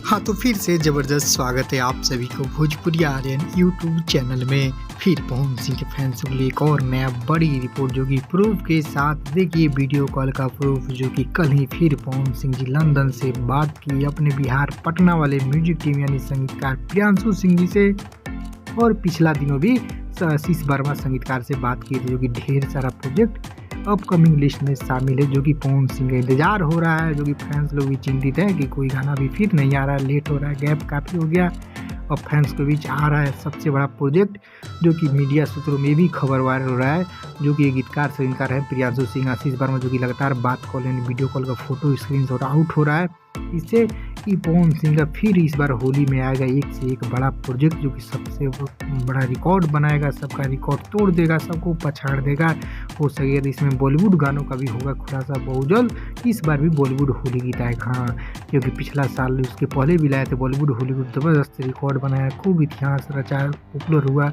हाँ, तो फिर से ज़बरदस्त स्वागत है आप सभी को भोजपुरी आर्यन यूट्यूब चैनल में। फिर पवन सिंह के फैंस के लिए एक और नया बड़ी रिपोर्ट जो कि प्रूफ के साथ देखिए वीडियो कॉल का प्रूफ जो कि कल ही फिर पवन सिंह जी लंदन से बात की अपने बिहार पटना वाले म्यूजिक टीम यानी संगीतकार प्रियांशु सिंह जी से। और पिछला दिनों भी आशीष वर्मा संगीतकार से बात की थी जो कि ढेर सारा प्रोजेक्ट अपकमिंग लिस्ट में शामिल है जो कि पवन सिंह का इंतजार हो रहा है, जो कि फैंस लोग भी चिंतित हैं कि कोई गाना भी फिर नहीं आ रहा है, लेट हो रहा है, गैप काफ़ी हो गया और फैंस के बीच आ रहा है सबसे बड़ा प्रोजेक्ट जो कि मीडिया सूत्रों में भी खबर वायरल हो रहा है, जो कि गीतकार संगीतकार है प्रियांशु सिंह आशीष वर्मा जो कि लगातार बात कॉल यानी वीडियो कॉल का फोटो स्क्रीनशॉट आउट हो रहा है। इससे कि पवन सिंह का फिर इस बार होली में आएगा एक से एक बड़ा प्रोजेक्ट जो कि सबसे बड़ा रिकॉर्ड बनाएगा, सबका रिकॉर्ड तोड़ देगा, सबको पछाड़ देगा। हो सके तो इसमें बॉलीवुड गानों का भी होगा खुलासा बहुत जल्द। इस बार भी बॉलीवुड होली गीत आएगा, हाँ, क्योंकि पिछला साल उसके पहले भी लाए थे बॉलीवुड होली को, ज़बरदस्त रिकॉर्ड बनाया, खूब इतिहास रचा, पॉपुलर हुआ।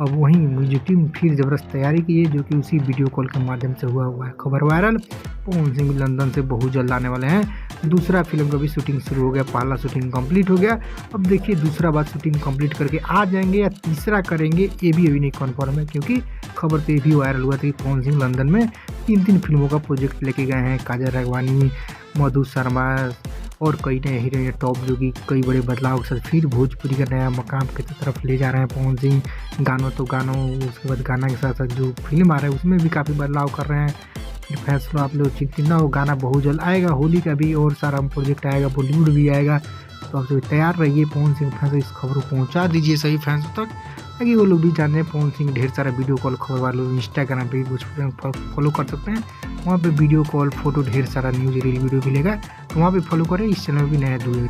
अब वहीं म्यूजिक टीम फिर ज़बरदस्त तैयारी की है जो कि उसी वीडियो कॉल के माध्यम से हुआ है खबर वायरल। पवन सिंह लंदन से बहुत जल्द आने वाले हैं। दूसरा फिल्म का भी शूटिंग शुरू हो गया, पहला शूटिंग कंप्लीट हो गया, अब देखिए दूसरा बार शूटिंग कंप्लीट करके आ जाएंगे या तीसरा करेंगे ये भी अभी नहीं कन्फर्म है, क्योंकि खबर तो ये भी वायरल हुआ था कि पवन सिंह लंदन में तीन फिल्मों का प्रोजेक्ट लेके गए हैं। काजल राघवानी, मधु शर्मा और कई नए हीरोइन टॉप जो कि कई बड़े बदलाव के साथ फिर भोजपुरी का नया मकाम की तरफ ले जा रहे हैं पवन सिंह। गानों तो गानों, उसके बाद गाना के साथ साथ जो फिल्म आ रहा है उसमें भी काफ़ी बदलाव कर रहे हैं। फैसला आप लोग चिंतित ना हो, गाना बहुत जल्द आएगा, होली का भी और सारा प्रोजेक्ट आएगा, बॉलीवुड भी आएगा, तो आप सभी तैयार रहिए। पवन सिंह फैंस इस खबर को पहुंचा दीजिए सही फैंस तक ताकि वो लोग भी जाने। पवन सिंह ढेर सारा वीडियो कॉल खबर वाले इंस्टाग्राम पे भी फॉलो कर सकते हैं, वहाँ पे वीडियो कॉल फोटो ढेर सारा न्यूज़ रील वीडियो मिलेगा, तो वहाँ पे फॉलो करें। इस चैनल भी नया दूर